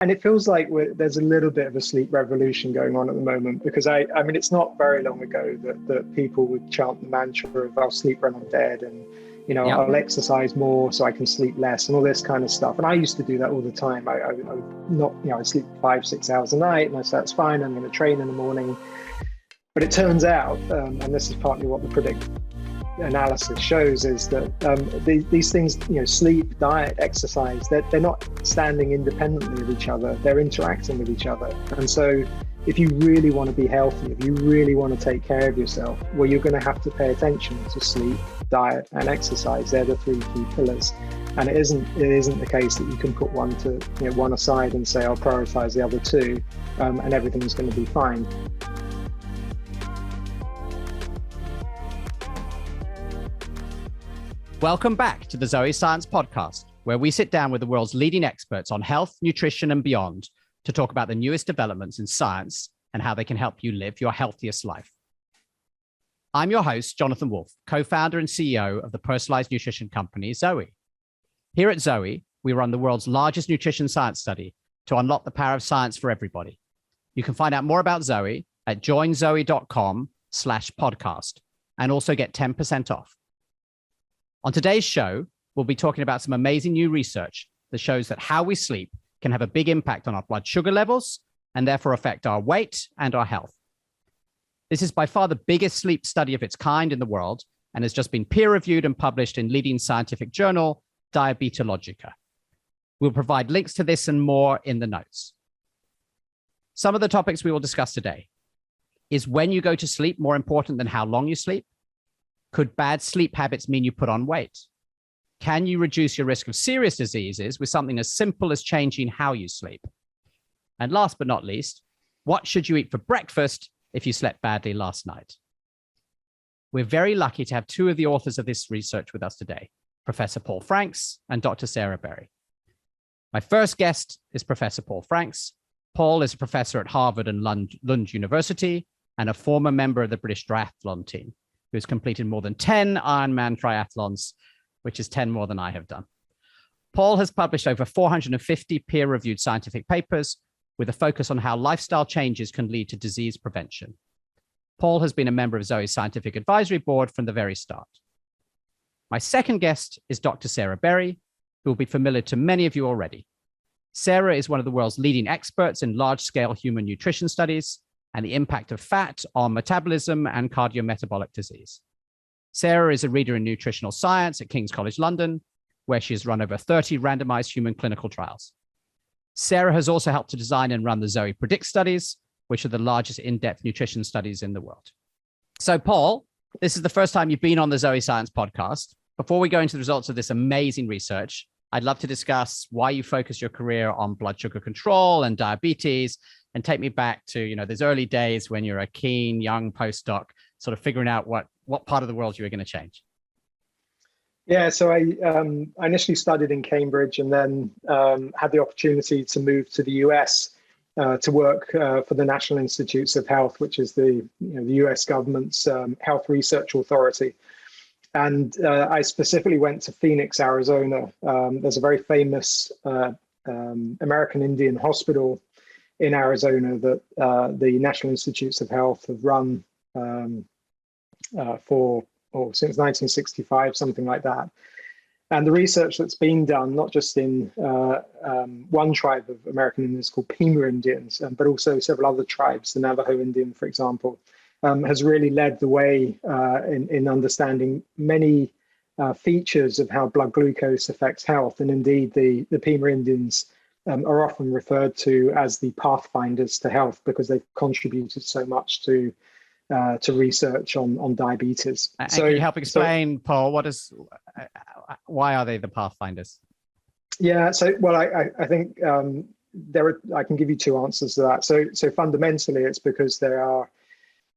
And it feels like there's a little bit of a sleep revolution going on at the moment, because I mean, it's not very long ago that people would chant the mantra of I'll sleep when I'm dead, and I'll exercise more so I can sleep less, and all this kind of stuff. And I used to do that all the time. I would not, I sleep 5-6 hours a night, and I said, that's fine, I'm going to train in the morning. But it turns out, and this is partly what the PREDICT analysis shows, is that these things, sleep, diet, exercise, they're not standing independently of each other, they're interacting with each other. And so if you really want to be healthy, if you really want to take care of yourself, well, you're going to have to pay attention to sleep, diet, and exercise. They're the three key pillars. And it isn't the case that you can put one aside and say, I'll prioritize the other two, and everything's going to be fine. Welcome back to the ZOE Science Podcast, where we sit down with the world's leading experts on health, nutrition, and beyond to talk about the newest developments in science and how they can help you live your healthiest life. I'm your host, Jonathan Wolf, co-founder and CEO of the personalized nutrition company, ZOE. Here at ZOE, we run the world's largest nutrition science study to unlock the power of science for everybody. You can find out more about ZOE at joinzoe.com/podcast and also get 10% off. On today's show, we'll be talking about some amazing new research that shows that how we sleep can have a big impact on our blood sugar levels and therefore affect our weight and our health. This is by far the biggest sleep study of its kind in the world and has just been peer-reviewed and published in leading scientific journal, Diabetologia. We'll provide links to this and more in the notes. Some of the topics we will discuss today. Is when you go to sleep more important than how long you sleep? Could bad sleep habits mean you put on weight? Can you reduce your risk of serious diseases with something as simple as changing how you sleep? And last but not least, what should you eat for breakfast if you slept badly last night? We're very lucky to have two of the authors of this research with us today, Professor Paul Franks and Dr. Sarah Berry. My first guest is Professor Paul Franks. Paul is a professor at Harvard and Lund University and a former member of the British triathlon team, who has completed more than 10 Ironman triathlons, which is 10 more than I have done. Paul has published over 450 peer-reviewed scientific papers with a focus on how lifestyle changes can lead to disease prevention. Paul has been a member of ZOE's Scientific Advisory Board from the very start. My second guest is Dr. Sarah Berry, who will be familiar to many of you already. Sarah is one of the world's leading experts in large-scale human nutrition studies and the impact of fat on metabolism and cardiometabolic disease. Sarah is a reader in nutritional science at King's College London, where she has run over 30 randomized human clinical trials. Sarah has also helped to design and run the ZOE PREDICT studies, which are the largest in-depth nutrition studies in the world. So Paul, this is the first time you've been on the ZOE Science Podcast. Before we go into the results of this amazing research, I'd love to discuss why you focus your career on blood sugar control and diabetes, and take me back to, those early days when you're a keen young postdoc, sort of figuring out what part of the world you were going to change. Yeah, so I initially studied in Cambridge, and then had the opportunity to move to the US to work for the National Institutes of Health, which is the US government's health research authority. And I specifically went to Phoenix, Arizona. There's a very famous American Indian hospital in Arizona that the National Institutes of Health have run since 1965, something like that. And the research that's been done, not just in one tribe of American Indians called Pima Indians, but also several other tribes, the Navajo Indian, for example, has really led the way in understanding many features of how blood glucose affects health. And indeed, the Pima Indians are often referred to as the pathfinders to health because they've contributed so much to research on diabetes. And can you help explain, Paul, why are they the pathfinders? Yeah, so I think I can give you two answers to that. So fundamentally, it's because there are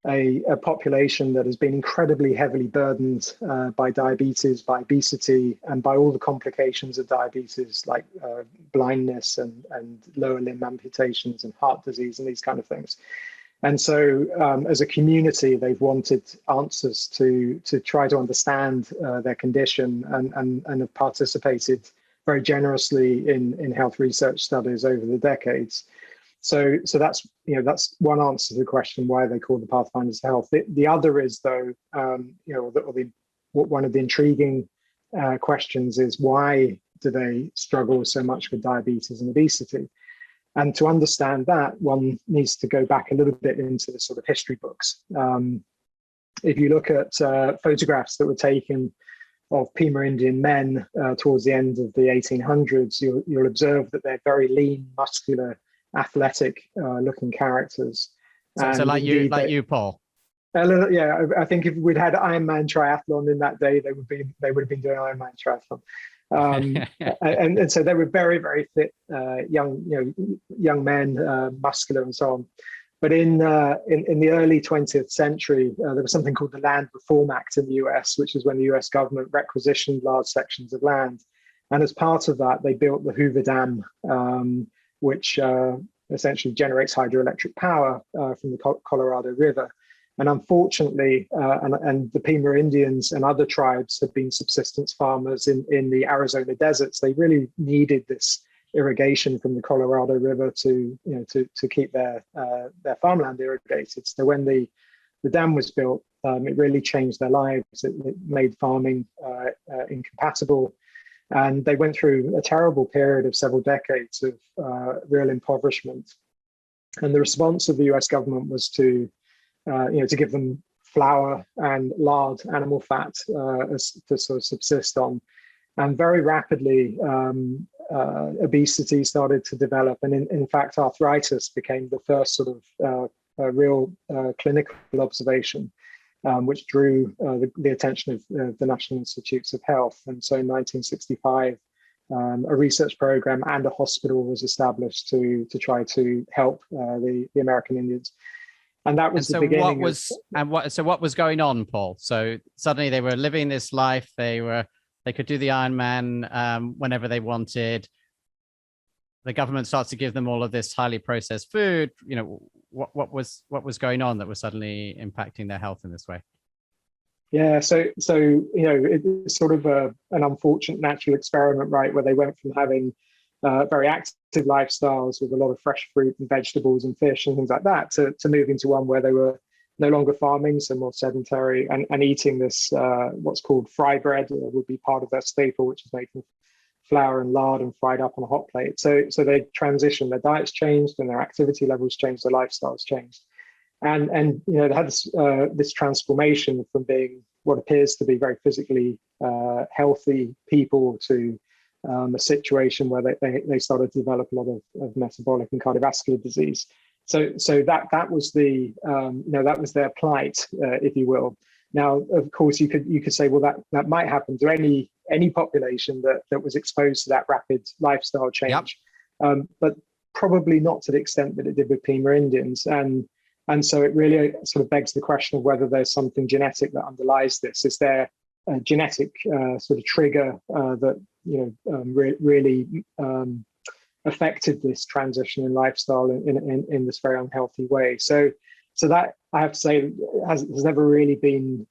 a population that has been incredibly heavily burdened by diabetes, by obesity, and by all the complications of diabetes, like blindness and lower limb amputations and heart disease and these kind of things. And so as a community, they've wanted answers to try to understand their condition, and have participated very generously in health research studies over the decades. So that's one answer to the question why they call the Pathfinders of Health. The other is though, one of the intriguing questions is why do they struggle so much with diabetes and obesity? And to understand that, one needs to go back a little bit into the sort of history books. If you look at photographs that were taken of Pima Indian men towards the end of the 1800s, you'll observe that they're very lean, muscular, athletic looking characters. So like you, Paul. Yeah, I think if we'd had Ironman triathlon in that day, they would have been doing Ironman triathlon. And so they were very, very fit, young men, muscular and so on. But in the early 20th century, there was something called the Land Reform Act in the US, which is when the US government requisitioned large sections of land. And as part of that, they built the Hoover Dam, which essentially generates hydroelectric power from the Colorado River. And unfortunately, and the Pima Indians and other tribes had been subsistence farmers in the Arizona deserts. They really needed this irrigation from the Colorado River to keep their farmland irrigated. So when the dam was built, it really changed their lives. It made farming incompatible. And they went through a terrible period of several decades of real impoverishment. And the response of the US government was to give them flour and lard, animal fat, to sort of subsist on. And very rapidly, obesity started to develop. And in fact, arthritis became the first sort of real clinical observation, which drew the attention of the National Institutes of Health. And so in 1965, a research program and a hospital was established to try to help the American Indians. And that was the beginning. What was going on, Paul? So suddenly they were living this life. They could do the Ironman whenever they wanted. The government starts to give them all of this highly processed food. What was going on that was suddenly impacting their health in this way? Yeah, so it's sort of an unfortunate natural experiment, right, where they went from having very active lifestyles with a lot of fresh fruit and vegetables and fish and things like that to moving to one where they were no longer farming, so more sedentary, and eating this what's called fry bread would be part of their staple, which is made from flour and lard and fried up on a hot plate. So they transitioned, their diets changed and their activity levels changed, their lifestyles changed. And they had this transformation from being what appears to be very physically healthy people to a situation where they started to develop a lot of metabolic and cardiovascular disease. So that was that was their plight, if you will. Now, of course, you could say, well, that might happen to any population that was exposed to that rapid lifestyle change, yep. But probably not to the extent that it did with Pima Indians. And so it really sort of begs the question of whether there's something genetic that underlies this. Is there a genetic sort of trigger that really affected this transition in lifestyle in this very unhealthy way? So that, I have to say, has never really been.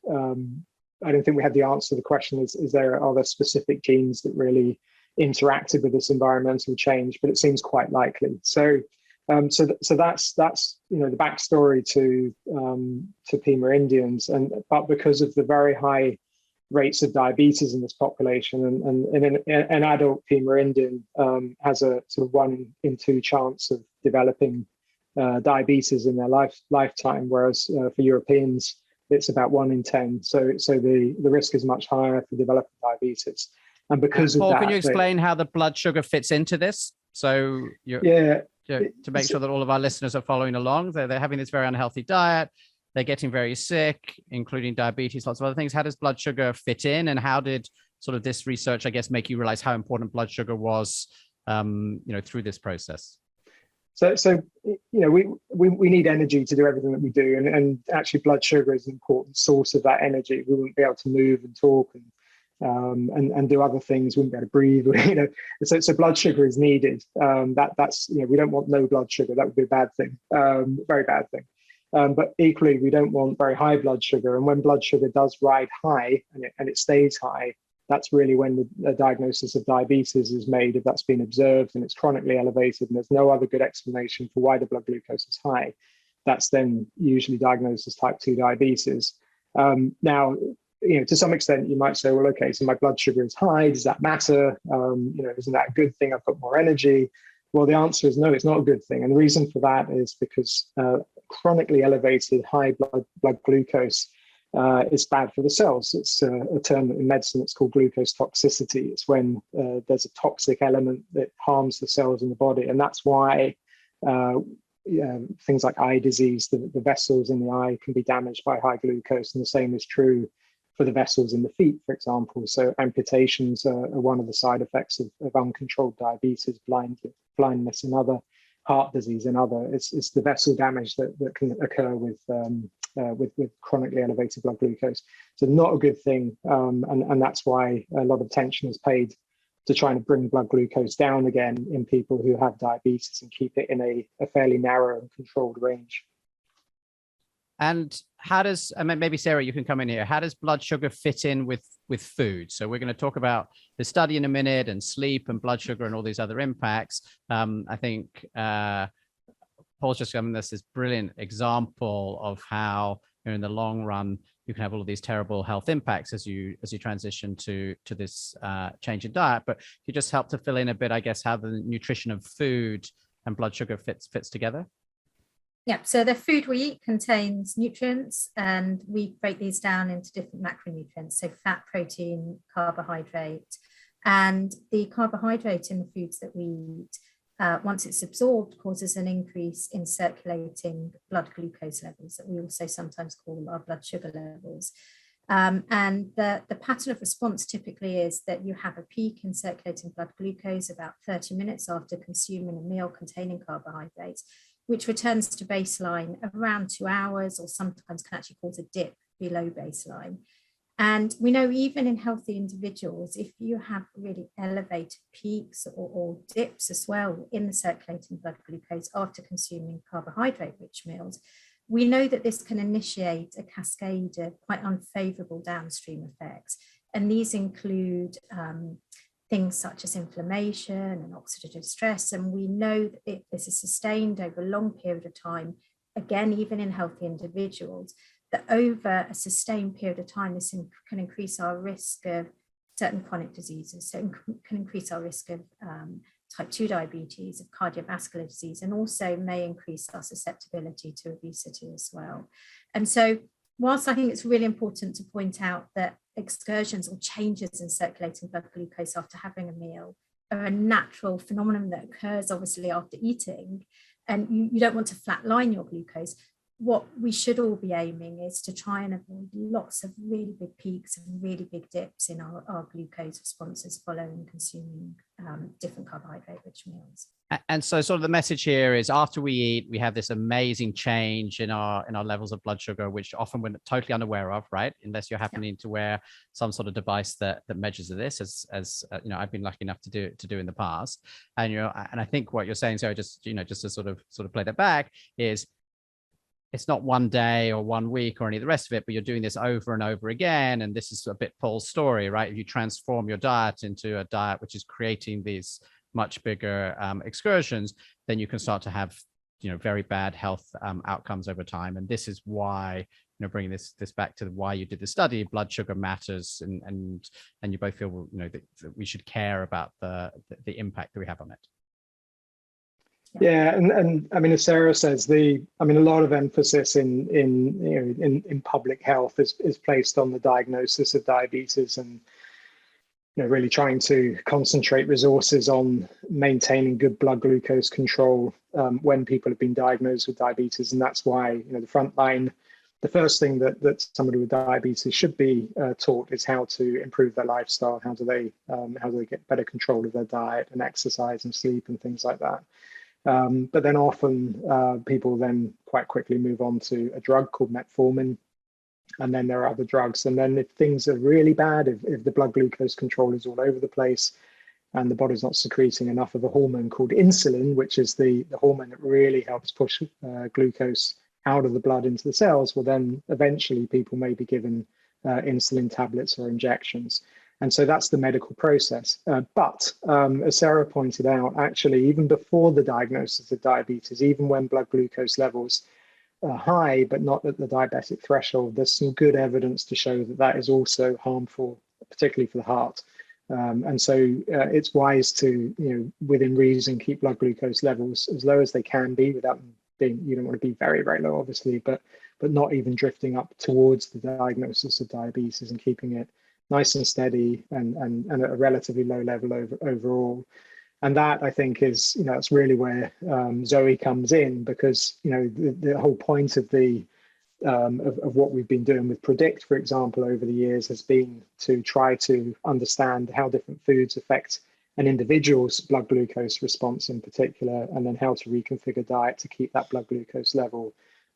I don't think we have the answer to the question. Are there specific genes that really interacted with this environmental change? But it seems quite likely. So that's the backstory to Pima Indians, but because of the very high rates of diabetes in this population, and an adult Pima Indian has a sort of 1 in 2 chance of developing diabetes in their lifetime, whereas for Europeans it's about 1 in 10. So the risk is much higher for developing diabetes. And because Paul, of that, can you explain how the blood sugar fits into this? So to make sure that all of our listeners are following along, they're having this very unhealthy diet, they're getting very sick, including diabetes, lots of other things. How does blood sugar fit in, and how did sort of this research, I guess, make you realize how important blood sugar was, through this process? So we need energy to do everything that we do, and actually blood sugar is an important source of that energy. We wouldn't be able to move and talk and do other things. We wouldn't be able to breathe. So blood sugar is needed. That's we don't want no blood sugar. That would be a bad thing, very bad thing. But equally, we don't want very high blood sugar. And when blood sugar does ride high and it stays high, that's really when the diagnosis of diabetes is made, if that's been observed and it's chronically elevated and there's no other good explanation for why the blood glucose is high. That's then usually diagnosed as type 2 diabetes. Now, to some extent, you might say, well, okay, so my blood sugar is high. Does that matter? Isn't that a good thing? I've got more energy. Well, the answer is no, it's not a good thing. And the reason for that is because chronically elevated high blood glucose is bad for the cells. It's a term in medicine, it's called glucose toxicity. It's when there's a toxic element that harms the cells in the body. And that's why things like eye disease, the vessels in the eye can be damaged by high glucose. And the same is true for the vessels in the feet, for example. So amputations are one of the side effects of uncontrolled diabetes, blindness and other heart disease and other. It's the vessel damage that can occur with chronically elevated blood glucose. So not a good thing. And that's why a lot of attention is paid to trying to bring blood glucose down again in people who have diabetes and keep it in a fairly narrow and controlled range. And how does, maybe Sarah, you can come in here. How does blood sugar fit in with food? So we're going to talk about the study in a minute, and sleep and blood sugar and all these other impacts. I think Paul's just given us this brilliant example of how, in the long run, you can have all of these terrible health impacts as you transition to this change in diet. But you just help to fill in a bit, I guess, how the nutrition of food and blood sugar fits together. Yeah, so the food we eat contains nutrients, and we break these down into different macronutrients, so fat, protein, carbohydrate. And the carbohydrate in the foods that we eat, once it's absorbed, causes an increase in circulating blood glucose levels that we also sometimes call our blood sugar levels. And the pattern of response typically is that you have a peak in circulating blood glucose about 30 minutes after consuming a meal containing carbohydrates, which returns to baseline around 2 hours, or sometimes can actually cause a dip below baseline. And we know even in healthy individuals, if you have really elevated peaks or dips as well in the circulating blood glucose after consuming carbohydrate-rich meals, we know that this can initiate a cascade of quite unfavorable downstream effects. And these include things such as inflammation and oxidative stress. And we know that if this is sustained over a long period of time, again, even in healthy individuals, that over a sustained period of time, this can increase our risk of certain chronic diseases. So it can increase our risk of type 2 diabetes, of cardiovascular disease, and also may increase our susceptibility to obesity as well. And so whilst I think it's really important to point out that excursions or changes in circulating blood glucose after having a meal are a natural phenomenon that occurs obviously after eating, and you don't want to flatline your glucose, what we should all be aiming is to try and avoid lots of really big peaks and really big dips in our glucose responses following consuming different carbohydrate-rich meals. And so sort of the message here is, after we eat, we have this amazing change in our levels of blood sugar, which often we're totally unaware of, right? Unless you're happening to wear some sort of device that measures this, as I've been lucky enough to do in the past. And and I think what you're saying, so just to sort of play that back, is it's not one day or 1 week or any of the rest of it, but you're doing this over and over again. And this is a bit Paul's story, right? If you transform your diet into a diet which is creating these much bigger excursions, then you can start to have, very bad health outcomes over time. And this is why, bringing this back to why you did the study, blood sugar matters, and you both feel, that we should care about the impact that we have on it. Yeah, and I mean, as Sarah says, a lot of emphasis in public health is placed on the diagnosis of diabetes, and really trying to concentrate resources on maintaining good blood glucose control when people have been diagnosed with diabetes. And that's why the front line, the first thing that somebody with diabetes should be taught is how to improve their lifestyle. How do they get better control of their diet and exercise and sleep and things like that. But then often people then quite quickly move on to a drug called metformin, and then there are other drugs. And then if things are really bad, if the blood glucose control is all over the place and the body's not secreting enough of a hormone called insulin, which is the hormone that really helps push glucose out of the blood into the cells, well, then eventually people may be given insulin tablets or injections. And so that's the medical process. But as Sarah pointed out, actually, even before the diagnosis of diabetes, even when blood glucose levels are high, but not at the diabetic threshold, there's some good evidence to show that that is also harmful, particularly for the heart. And so it's wise to, within reason, keep blood glucose levels as low as they can be without them being, you don't want to be very, very low, obviously, but not even drifting up towards the diagnosis of diabetes, and keeping it nice and steady and at a relatively low level overall. And that, I think, is, that's really where ZOE comes in, because, the whole point of of what we've been doing with PREDICT, for example, over the years has been to try to understand how different foods affect an individual's blood glucose response in particular, and then how to reconfigure diet to keep that blood glucose level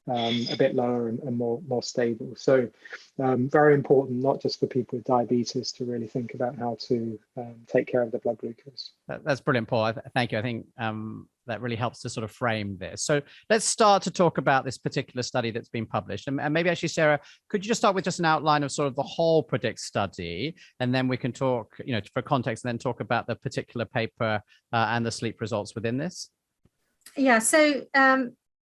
a bit lower and more stable. So very important, not just for people with diabetes, to really think about how to take care of the blood glucose. That's brilliant, Paul. Thank you. I think that really helps to sort of frame this. So let's start to talk about this particular study that's been published. And maybe actually, Sarah, could you just start with just an outline of sort of the whole PREDICT study, and then we can talk, for context, and then talk about the particular paper and the sleep results within this? Yeah, so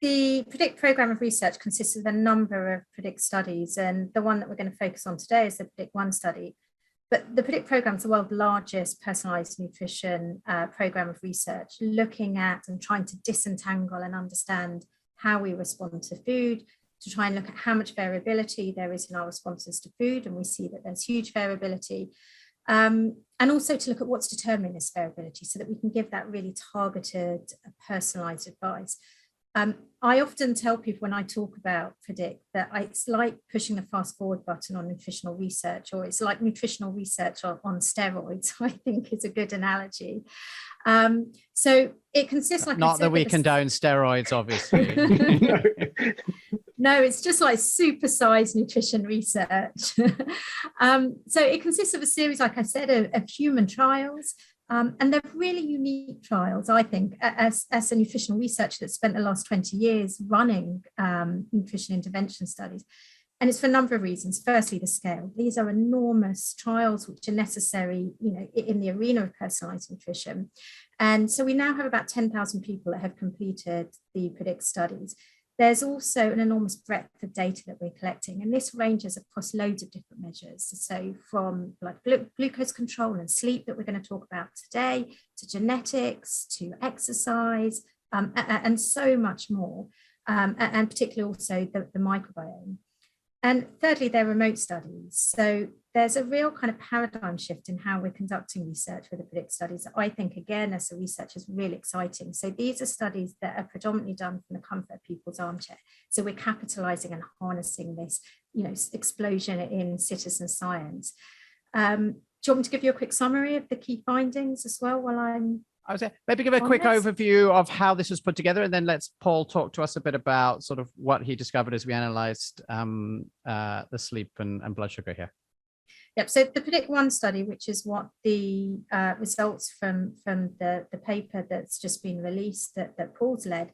the PREDICT program of research consists of a number of PREDICT studies, and the one that we're going to focus on today is the PREDICT-1 study. But the PREDICT program is the world's largest personalized nutrition program of research, looking at and trying to disentangle and understand how we respond to food, to try and look at how much variability there is in our responses to food, and we see that there's huge variability. And also to look at what's determining this variability, so that we can give that really targeted, personalized advice. I often tell people when I talk about PREDICT that it's like pushing the fast forward button on nutritional research, or it's like nutritional research on steroids, I think is a good analogy. So it consists, like not that we condone steroids, obviously. No, it's just like supersized nutrition research. So it consists of a series, like I said, of human trials. And they're really unique trials, I think, as a nutritional researcher that spent the last 20 years running nutrition intervention studies. And it's for a number of reasons. Firstly, the scale. These are enormous trials which are necessary, in the arena of personalized nutrition. And so we now have about 10,000 people that have completed the PREDICT studies. There's also an enormous breadth of data that we're collecting, and this ranges across loads of different measures. So from blood glucose control and sleep that we're going to talk about today, to genetics, to exercise, and so much more, and particularly also the microbiome. And thirdly, they're remote studies. So there's a real kind of paradigm shift in how we're conducting research with the PREDICT studies that I think, again, as a researcher, is really exciting. So these are studies that are predominantly done from the comfort of people's armchair. So we're capitalizing and harnessing this, explosion in citizen science. Do you want me to give you a quick summary of the key findings as well while I'm... I was maybe give a quick overview of how this was put together, and then let's Paul talk to us a bit about sort of what he discovered as we analyzed the sleep and blood sugar here. Yep. So the PREDICT-1 study, which is what the results from the paper that's just been released that Paul's led,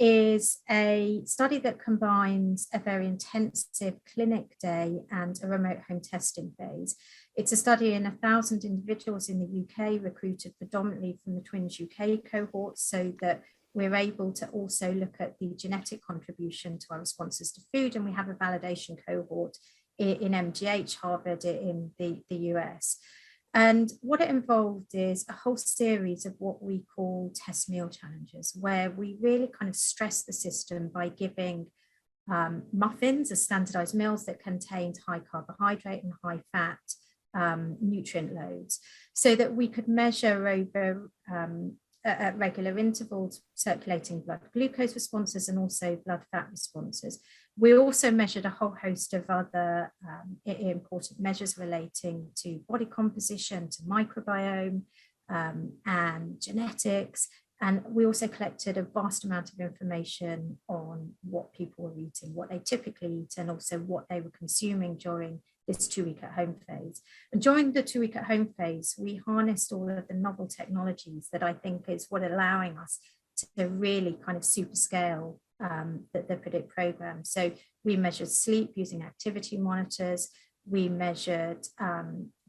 is a study that combines a very intensive clinic day and a remote home testing phase. It's a study in 1,000 individuals in the UK, recruited predominantly from the Twins UK cohort, so that we're able to also look at the genetic contribution to our responses to food. And we have a validation cohort in MGH, Harvard, in the US. And what it involved is a whole series of what we call test meal challenges, where we really kind of stress the system by giving muffins as standardized meals that contained high carbohydrate and high fat nutrient loads, so that we could measure over at regular intervals circulating blood glucose responses and also blood fat responses. We also measured a whole host of other important measures relating to body composition, to microbiome, and genetics. And we also collected a vast amount of information on what people were eating, what they typically eat, and also what they were consuming during this 2-week at home phase. And during the 2-week at home phase, we harnessed all of the novel technologies that I think is what allowing us to really kind of super scale the PREDICT program. So we measured sleep using activity monitors. We measured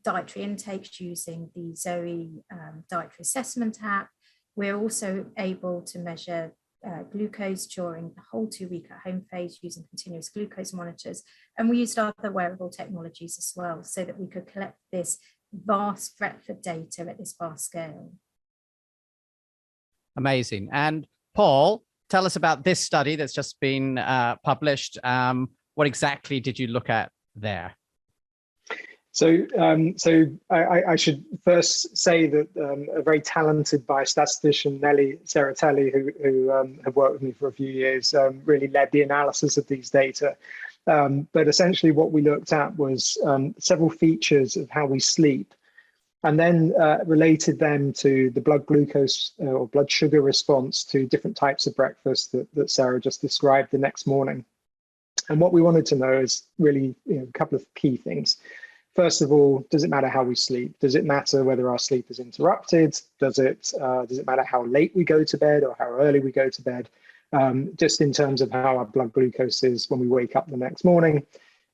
dietary intakes using the ZOE dietary assessment app. We're also able to measure glucose during the whole 2-week at home phase using continuous glucose monitors. And we used other wearable technologies as well so that we could collect this vast breadth of data at this vast scale. Amazing. And Paul, tell us about this study that's just been published. What exactly did you look at there? So I should first say that a very talented biostatistician, Nelly Serratelli, who have worked with me for a few years, really led the analysis of these data. But essentially what we looked at was several features of how we sleep, and then related them to the blood glucose or blood sugar response to different types of breakfast that Sarah just described the next morning. And what we wanted to know is really a couple of key things. First of all, does it matter how we sleep? Does it matter whether our sleep is interrupted? Does it matter how late we go to bed or how early we go to bed? Just in terms of how our blood glucose is when we wake up the next morning.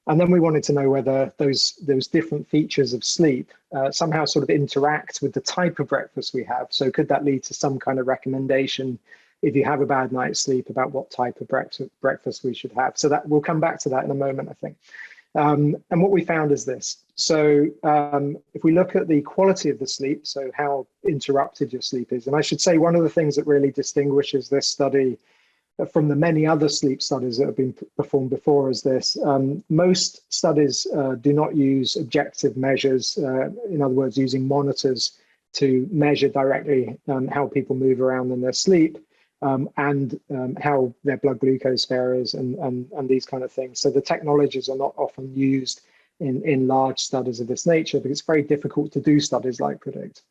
And then we wanted to know whether those different features of sleep somehow sort of interact with the type of breakfast we have. So could that lead to some kind of recommendation if you have a bad night's sleep about what type of breakfast we should have? So that we'll come back to that in a moment, I think. And what we found is this. So if we look at the quality of the sleep, so how interrupted your sleep is, and I should say one of the things that really distinguishes this study from the many other sleep studies that have been performed before is this. Most studies do not use objective measures, in other words, using monitors to measure directly how people move around in their sleep. And how their blood glucose varies and these kind of things. So the technologies are not often used in large studies of this nature because it's very difficult to do studies like PREDICT.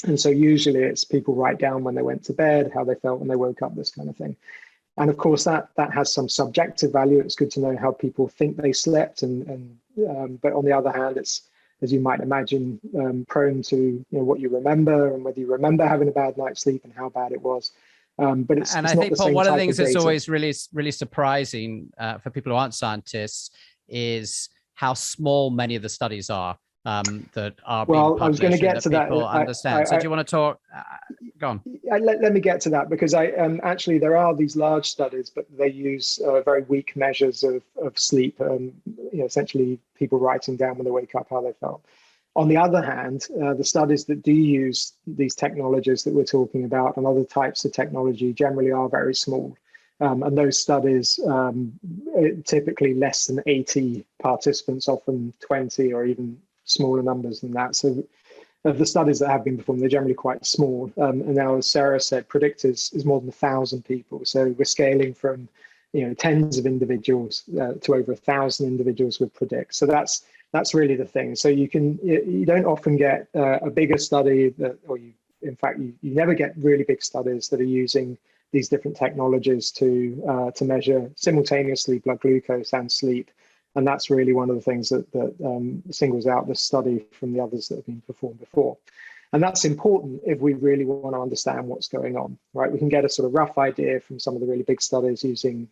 And so usually it's people write down when they went to bed, how they felt when they woke up, this kind of thing. And of course that has some subjective value. It's good to know how people think they slept, but on the other hand, it's, as you might imagine, prone to what you remember and whether you remember having a bad night's sleep and how bad it was. But it's, and it's I think, Paul, one of the things that's always really surprising for people who aren't scientists is how small many of the studies are that are being published. I was going to get to that. People understand. So do you want to talk? Go on. Let me get to that because actually there are these large studies, but they use very weak measures of sleep. Essentially people writing down when they wake up how they felt. On the other hand, the studies that do use these technologies that we're talking about and other types of technology generally are very small. And those studies, typically less than 80 participants, often 20 or even smaller numbers than that. So of the studies that have been performed, they're generally quite small. And now, as Sarah said, PREDICT is more than 1,000 people. So we're scaling from tens of individuals to over 1,000 individuals with PREDICT. So that's really the thing. So you don't often get a bigger study in fact, you never get really big studies that are using these different technologies to measure simultaneously blood glucose and sleep. And that's really one of the things that singles out this study from the others that have been performed before. And that's important if we really want to understand what's going on, right? We can get a sort of rough idea from some of the really big studies using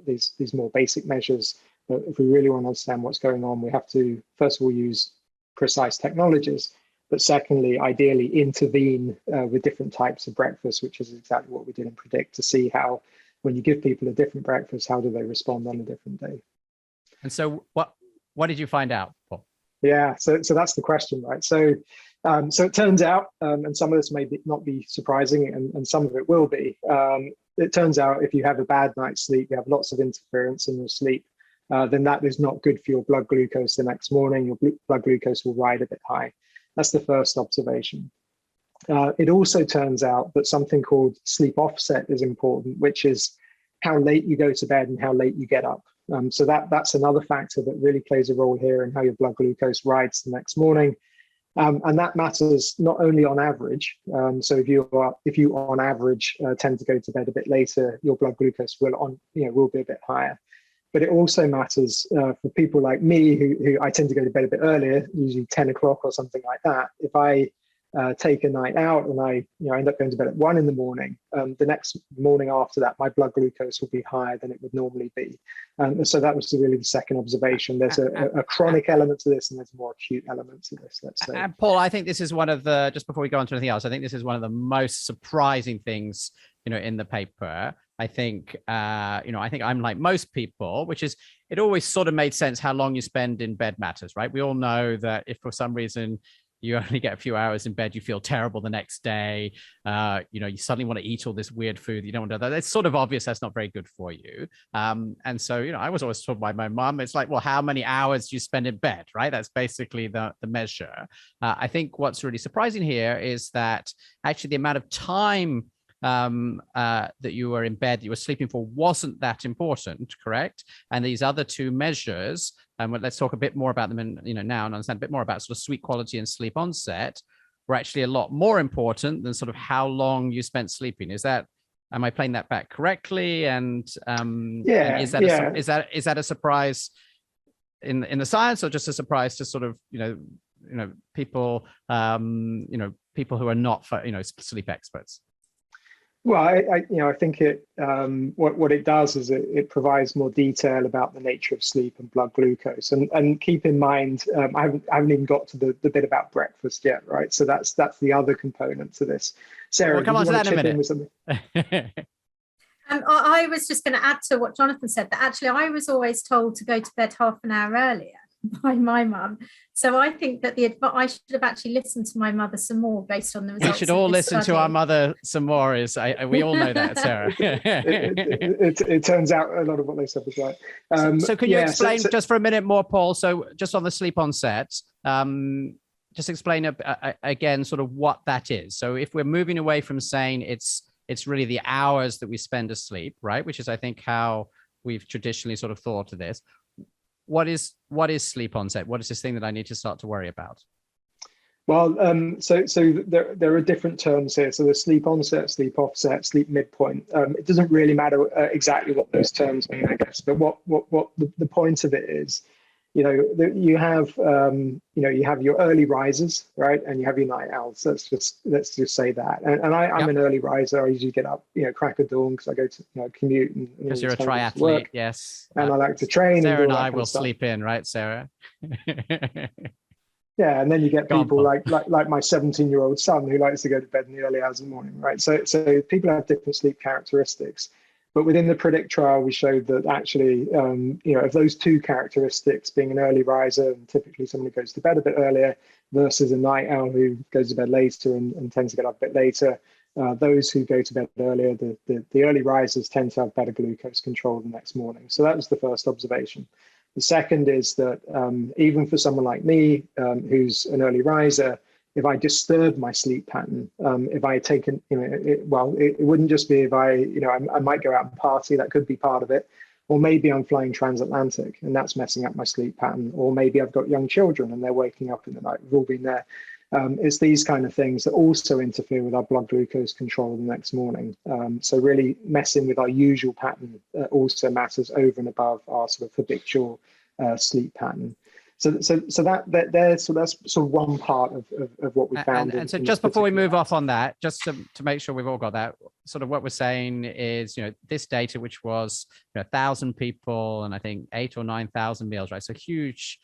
these more basic measures. But if we really want to understand what's going on, we have to, first of all, use precise technologies, but secondly, ideally intervene with different types of breakfast, which is exactly what we did in PREDICT to see how, when you give people a different breakfast, how do they respond on a different day? And so what did you find out, Paul? Yeah, so that's the question, right? So it turns out, and some of this may not be surprising and some of it will be, it turns out if you have a bad night's sleep, you have lots of interference in your sleep, then that is not good for your blood glucose the next morning. Your blood glucose will ride a bit high. That's the first observation. It also turns out that something called sleep offset is important, which is how late you go to bed and how late you get up. So that's another factor that really plays a role here in how your blood glucose rides the next morning. And that matters not only on average. So if you on average tend to go to bed a bit later, your blood glucose will be a bit higher. But it also matters for people like me who I tend to go to bed a bit earlier, usually 10 o'clock or something like that. If I take a night out and I end up going to bed at 1 in the morning, the next morning after that, my blood glucose will be higher than it would normally be. So that was really the second observation. There's a chronic element to this and there's a more acute element to this, let's say. And Paul, I think this is one of the, just before we go on to anything else, I think this is one of the most surprising things, in the paper. I think, I think I'm like most people, which is, it always sort of made sense how long you spend in bed matters, right? We all know that if for some reason you only get a few hours in bed, you feel terrible the next day. You suddenly want to eat all this weird food. You don't want to. It's sort of obvious that's not very good for you. And so, I was always told by my mom, it's like, well, how many hours do you spend in bed, right? That's basically the measure. I think what's really surprising here is that actually the amount of time that you were in bed, that you were sleeping for, wasn't that important, correct? And these other two measures, and let's talk a bit more about them now and understand a bit more about sort of sleep quality and sleep onset, were actually a lot more important than sort of how long you spent sleeping. Am I playing that back correctly? And is that a surprise in the science, or just a surprise to sort of people people who are not sleep experts? Well, I think it what it does is it provides more detail about the nature of sleep and blood glucose, and keep in mind I haven't even got to the bit about breakfast yet, right? So that's the other component to this. Sarah, we'll come on to that in a minute. I was just going to add to what Jonathan said, that actually I was always told to go to bed half an hour earlier by my mum. So I think that I should have actually listened to my mother some more based on the results. We should all listen to our mother some more. We all know that, Sarah. it turns out a lot of what they said was right. So can you explain just for a minute more, Paul? So just on the sleep onset, just explain again sort of what that is. So if we're moving away from saying it's really the hours that we spend asleep, right? Which is, I think, how we've traditionally sort of thought of this. What is sleep onset? What is this thing that I need to start to worry about? Well, so there are different terms here. So there's sleep onset, sleep offset, sleep midpoint. It doesn't really matter exactly what those terms mean, I guess. But what the point of it is, you have your early risers, right, and you have your night owls. Let's just say that. And I'm an early riser. I usually get up, crack of dawn because I go to commute. Because you're a triathlete, yes. And I like to train. Sarah and I will sleep in, right, Sarah? Yeah, and then you get people like my 17-year-old son who likes to go to bed in the early hours of the morning, right? So people have different sleep characteristics. But within the PREDICT trial, we showed that actually, of those two characteristics, being an early riser and typically someone who goes to bed a bit earlier versus a night owl who goes to bed later and tends to get up a bit later, those who go to bed earlier, the early risers tend to have better glucose control the next morning. So that was the first observation. The second is that even for someone like me, who's an early riser, if I disturb my sleep pattern, if I take it wouldn't just be if I might go out and party, that could be part of it. Or maybe I'm flying transatlantic and that's messing up my sleep pattern. Or maybe I've got young children and they're waking up in the night. We've all been there. It's these kind of things that also interfere with our blood glucose control the next morning. So really messing with our usual pattern also matters over and above our sort of habitual sleep pattern. So that's sort of one part of what we found. And so just before we move off on that, just to make sure we've all got that, sort of what we're saying is, this data, which was 1,000 people and I think 8,000 or 9,000 meals, right? So huge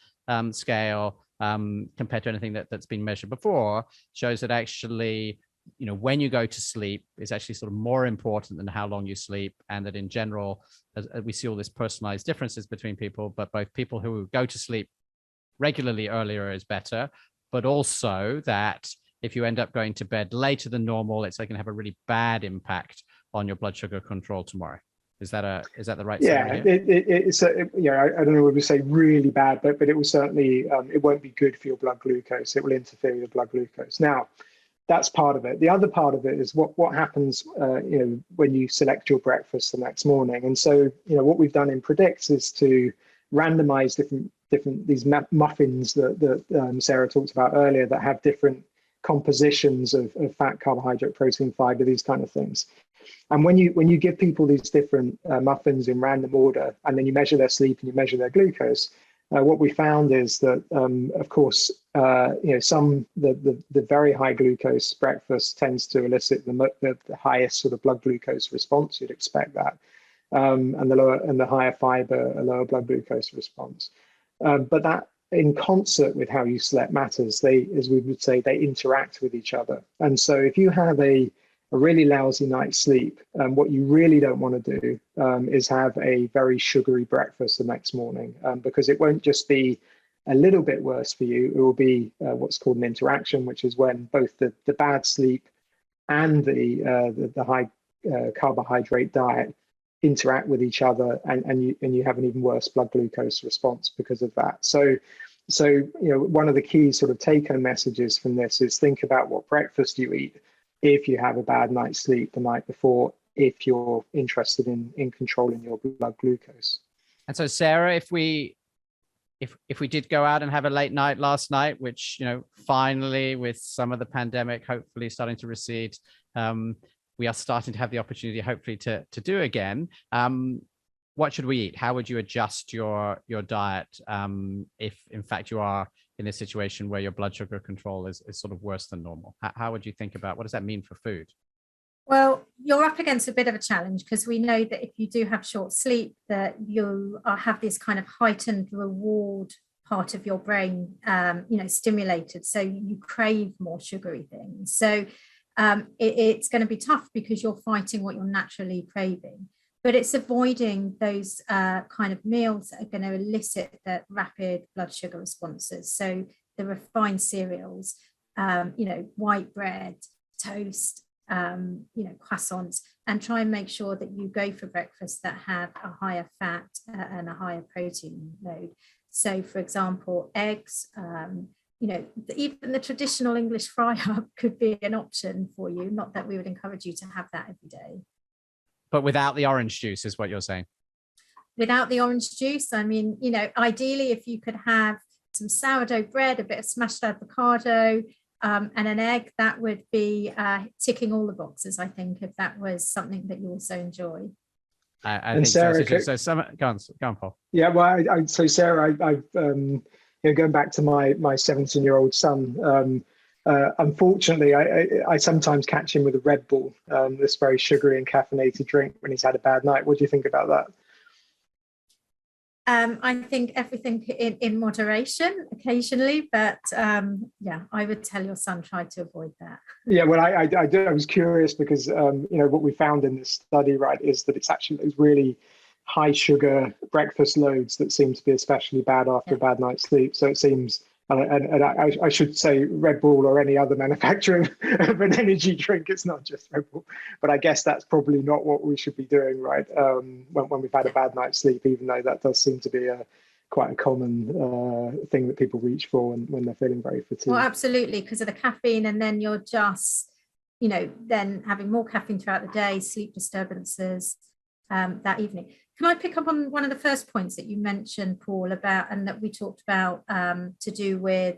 scale compared to anything that's been measured before, shows that actually, when you go to sleep is actually sort of more important than how long you sleep, and that in general, as we see all these personalized differences between people, but both people who go to sleep regularly earlier is better, but also that if you end up going to bed later than normal, it's going to have a really bad impact on your blood sugar control tomorrow. Is that the right? Yeah, it's I don't know what we say really bad, but it will certainly it won't be good for your blood glucose. It will interfere with your blood glucose. Now, that's part of it. The other part of it is what happens when you select your breakfast the next morning. And so what we've done in PREDICT is to randomize different these muffins that Sarah talked about earlier that have different compositions of fat, carbohydrate, protein, fiber, these kind of things. And when you give people these different muffins in random order, and then you measure their sleep and you measure their glucose, what we found is that, of course, the very high glucose breakfast tends to elicit the highest sort of blood glucose response. You'd expect that, and the higher fiber, a lower blood glucose response. But that, in concert with how you slept, matters. They, as we would say, they interact with each other. And so, if you have a really lousy night's sleep, what you really don't want to do is have a very sugary breakfast the next morning, because it won't just be a little bit worse for you. It will be what's called an interaction, which is when both the bad sleep and the high carbohydrate diet interact with each other, and you have an even worse blood glucose response because of that. So one of the key sort of take-home messages from this is think about what breakfast you eat if you have a bad night's sleep the night before, if you're interested in controlling your blood glucose. And so, Sarah, if we did go out and have a late night last night, which, finally with some of the pandemic hopefully starting to recede, we are starting to have the opportunity hopefully to do again. What should we eat? How would you adjust your diet if in fact you are in a situation where your blood sugar control is sort of worse than normal? How would you think about, what does that mean for food? Well, you're up against a bit of a challenge, because we know that if you do have short sleep, that you have this kind of heightened reward part of your brain, stimulated. So you crave more sugary things. So it's going to be tough because you're fighting what you're naturally craving. But it's avoiding those kind of meals that are going to elicit the rapid blood sugar responses. So the refined cereals, white bread, toast, croissants, and try and make sure that you go for breakfast that have a higher fat and a higher protein load. So, for example, eggs, even the traditional English fry-up could be an option for you. Not that we would encourage you to have that every day. But without the orange juice is what you're saying? Without the orange juice, I mean, ideally, if you could have some sourdough bread, a bit of smashed avocado, and an egg, that would be ticking all the boxes, I think, if that was something that you also enjoy. I think Sarah, go on, Paul. Yeah, well, so Sarah, I've going back to my 17-year-old son. Unfortunately, I sometimes catch him with a Red Bull, this very sugary and caffeinated drink, when he's had a bad night. What do you think about that? I think everything in moderation occasionally, but I would tell your son, try to avoid that. Yeah, well, I was curious because what we found in this study, right, is that it's actually those really high sugar breakfast loads that seem to be especially bad after a bad night's sleep. So it seems, and I should say Red Bull or any other manufacturer of an energy drink, it's not just Red Bull, but I guess that's probably not what we should be doing, right? When we've had a bad night's sleep, even though that does seem to be quite a common thing that people reach for when they're feeling very fatigued. Well, absolutely, because of the caffeine, and then you're just, then having more caffeine throughout the day, sleep disturbances that evening. Can I pick up on one of the first points that you mentioned, Paul, about, and that we talked about, to do with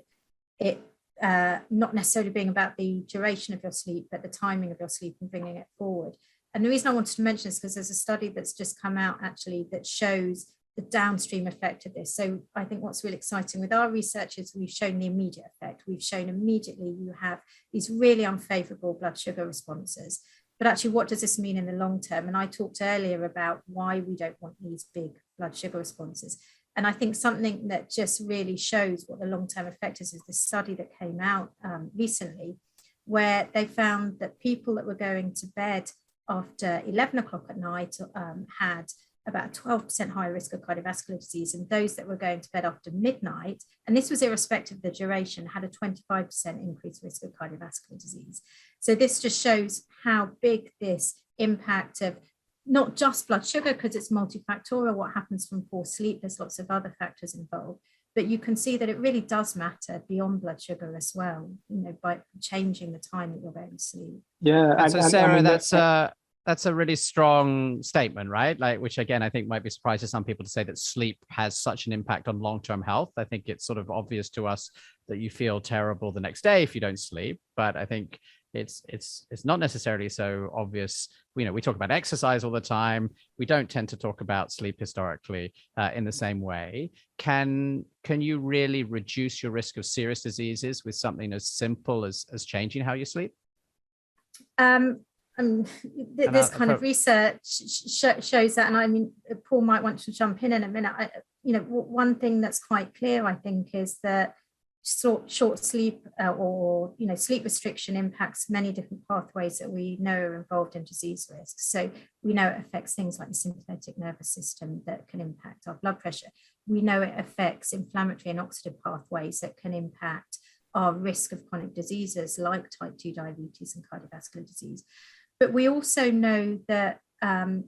it not necessarily being about the duration of your sleep, but the timing of your sleep and bringing it forward. And the reason I wanted to mention this is because there's a study that's just come out actually that shows the downstream effect of this. So I think what's really exciting with our research is we've shown the immediate effect. We've shown immediately you have these really unfavorable blood sugar responses. But actually, what does this mean in the long term? And I talked earlier about why we don't want these big blood sugar responses. And I think something that just really shows what the long-term effect is the study that came out recently, where they found that people that were going to bed after 11 o'clock at night had about 12% higher risk of cardiovascular disease, and those that were going to bed after midnight, and this was irrespective of the duration, had a 25% increased risk of cardiovascular disease. So this just shows how big this impact of not just blood sugar, because it's multifactorial, what happens from poor sleep, there's lots of other factors involved, but you can see that it really does matter beyond blood sugar as well, by changing the time that you're going to sleep. Yeah. And so Sarah, that's a really strong statement, right? Like, which again, I think might be surprising to some people to say that sleep has such an impact on long-term health. I think it's sort of obvious to us that you feel terrible the next day if you don't sleep. But I think, it's not necessarily so obvious. We talk about exercise all the time. We don't tend to talk about sleep historically in the same way. Can you really reduce your risk of serious diseases with something as simple as changing how you sleep? This kind of research shows that, and I mean, Paul might want to jump in a minute. One thing that's quite clear, I think, is that short sleep or sleep restriction impacts many different pathways that we know are involved in disease risk. So we know it affects things like the sympathetic nervous system that can impact our blood pressure. We know it affects inflammatory and oxidative pathways that can impact our risk of chronic diseases like type 2 diabetes and cardiovascular disease. But we also know that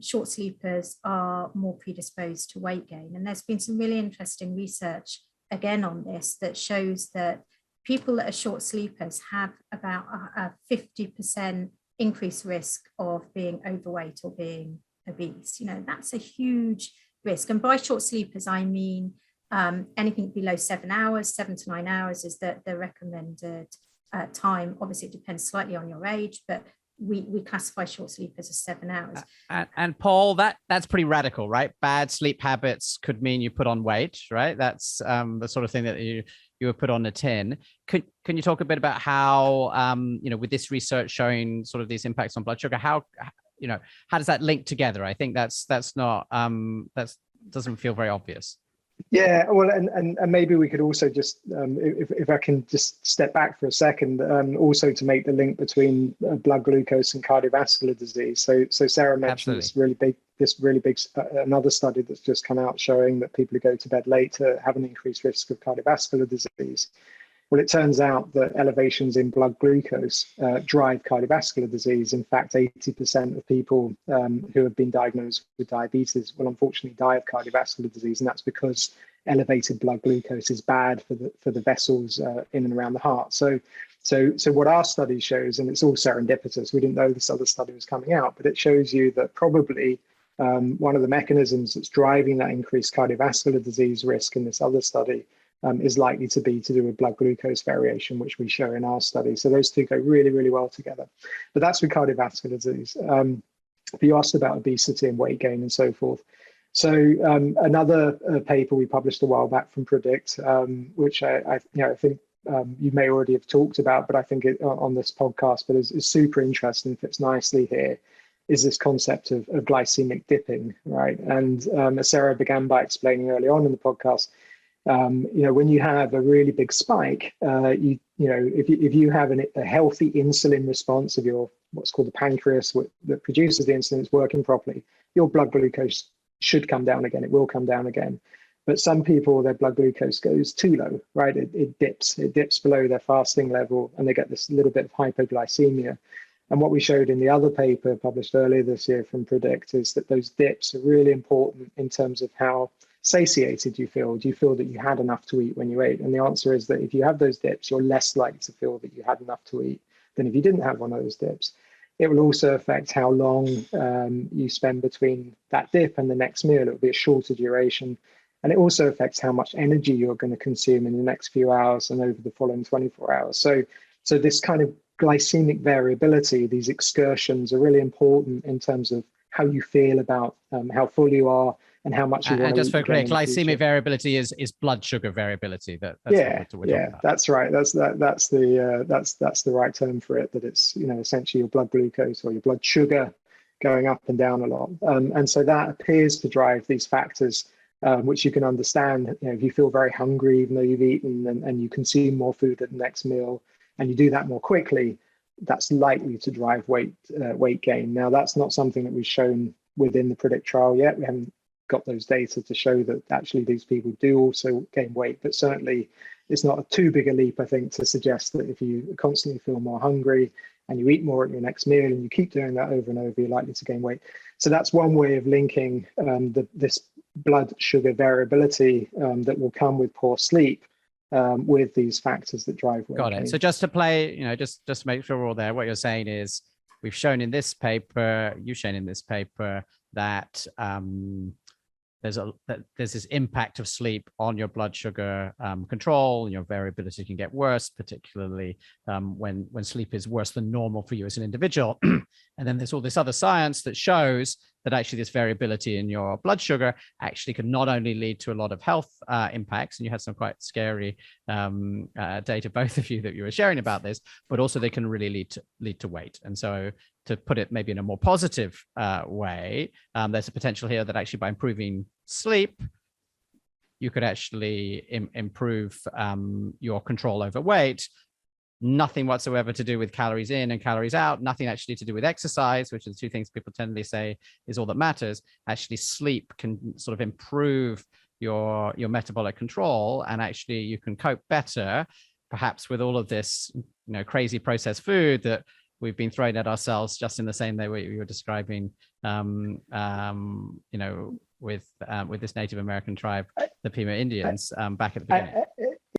short sleepers are more predisposed to weight gain. And there's been some really interesting research again on this that shows that people that are short sleepers have about a 50% increased risk of being overweight or being obese. That's a huge risk. And by short sleepers, I mean anything below 7 hours. 7 to 9 hours is the recommended time. Obviously, it depends slightly on your age, but we classify short sleepers as 7 hours. And Paul, that's pretty radical, right? Bad sleep habits could mean you put on weight, right? That's the sort of thing that you would put on a tin. Can you talk a bit about how, with this research showing sort of these impacts on blood sugar, how does that link together? I think that's not, that doesn't feel very obvious. Yeah, well, and maybe we could also just, if I can just step back for a second, also to make the link between blood glucose and cardiovascular disease. So Sarah mentioned this really big another study that's just come out showing that people who go to bed late have an increased risk of cardiovascular disease. Well, it turns out that elevations in blood glucose drive cardiovascular disease. In fact, 80% of people who have been diagnosed with diabetes will unfortunately die of cardiovascular disease, and that's because elevated blood glucose is bad for the vessels in and around the heart. So what our study shows, and it's all serendipitous, we didn't know this other study was coming out, but it shows you that probably one of the mechanisms that's driving that increased cardiovascular disease risk in this other study is likely to be to do with blood glucose variation, which we show in our study. So those two go really, really well together. But that's with cardiovascular disease. But you asked about obesity and weight gain and so forth. So another paper we published a while back from Predict, which I think you may already have talked about, but I think on this podcast, but is super interesting, fits nicely here, is this concept of glycemic dipping, right? And as Sarah began by explaining early on in the podcast, when you have a really big spike, if you have a healthy insulin response of your what's called the pancreas that produces the insulin, it's working properly, your blood glucose should come down again. It will come down again. But some people, their blood glucose goes too low, right? It dips below their fasting level, and they get this little bit of hypoglycemia. And what we showed in the other paper published earlier this year from Predict is that those dips are really important in terms of how satiated you feel. Do you feel that you had enough to eat when you ate? And the answer is that if you have those dips, you're less likely to feel that you had enough to eat than if you didn't have one of those dips. It will also affect how long you spend between that dip and the next meal. It will be a shorter duration. And it also affects how much energy you're going to consume in the next few hours and over the following 24 hours. So this kind of glycemic variability, these excursions are really important in terms of how you feel about how full you are and how much you want to eat. And just for clear, glycemic variability is blood sugar variability. That's what we're talking about. That's right. That's the right term for it. That it's essentially your blood glucose or your blood sugar going up and down a lot. And so that appears to drive these factors, which you can understand. If you feel very hungry, even though you've eaten, and you consume more food at the next meal, and you do that more quickly, that's likely to drive weight gain. Now, that's not something that we've shown within the Predict trial yet. We haven't got those data to show that actually these people do also gain weight, but certainly it's not too big a leap, I think, to suggest that if you constantly feel more hungry and you eat more at your next meal and you keep doing that over and over, you're likely to gain weight. So that's one way of linking this blood sugar variability that will come with poor sleep with these factors that drive weight gain. Got it. So just to play, just to make sure we're all there, what you're saying is you've shown in this paper that there's this impact of sleep on your blood sugar control. Your variability can get worse, particularly when sleep is worse than normal for you as an individual. And then there's all this other science that shows that actually this variability in your blood sugar actually can not only lead to a lot of health impacts, and you had some quite scary data, both of you, that you were sharing about this, but also they can really lead to weight. And so, to put it maybe in a more positive way, there's a potential here that actually by improving sleep, you could actually improve your control over weight. Nothing whatsoever to do with calories in and calories out, nothing actually to do with exercise, which are the two things people tend to say is all that matters. Actually, sleep can sort of improve your metabolic control, and actually you can cope better, perhaps, with all of this, crazy processed food that we've been throwing at ourselves, just in the same way you were describing, with this Native American tribe, the Pima Indians, back at the beginning.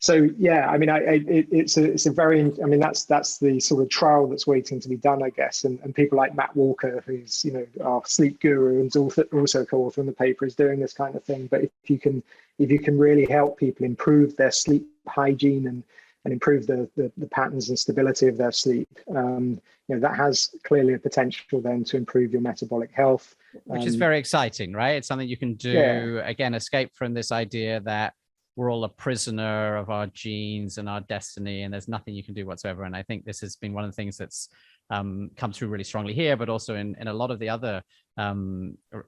So yeah, I mean, it's a very, I mean, that's the sort of trial that's waiting to be done, I guess. And people like Matt Walker, who's our sleep guru and also co-author on the paper, is doing this kind of thing. But if you can really help people improve their sleep hygiene and improve the patterns and stability of their sleep, that has clearly a potential then to improve your metabolic health, which is very exciting, right? It's something you can do, again, escape from this idea that we're all a prisoner of our genes and our destiny, and there's nothing you can do whatsoever. And I think this has been one of the things that's come through really strongly here, but also in a lot of the other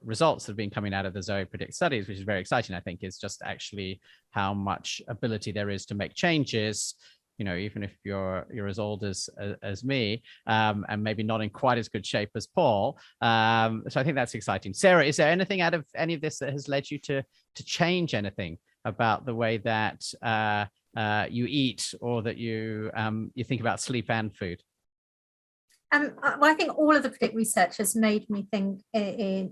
results that have been coming out of the ZOE PREDICT studies, which is very exciting, I think, is just actually how much ability there is to make changes, even if you're as old as me, and maybe not in quite as good shape as Paul. So I think that's exciting. Sarah, is there anything out of any of this that has led you to change anything about the way that you eat, or that you think about sleep and food? Well, I think all of the PREDICT research has made me think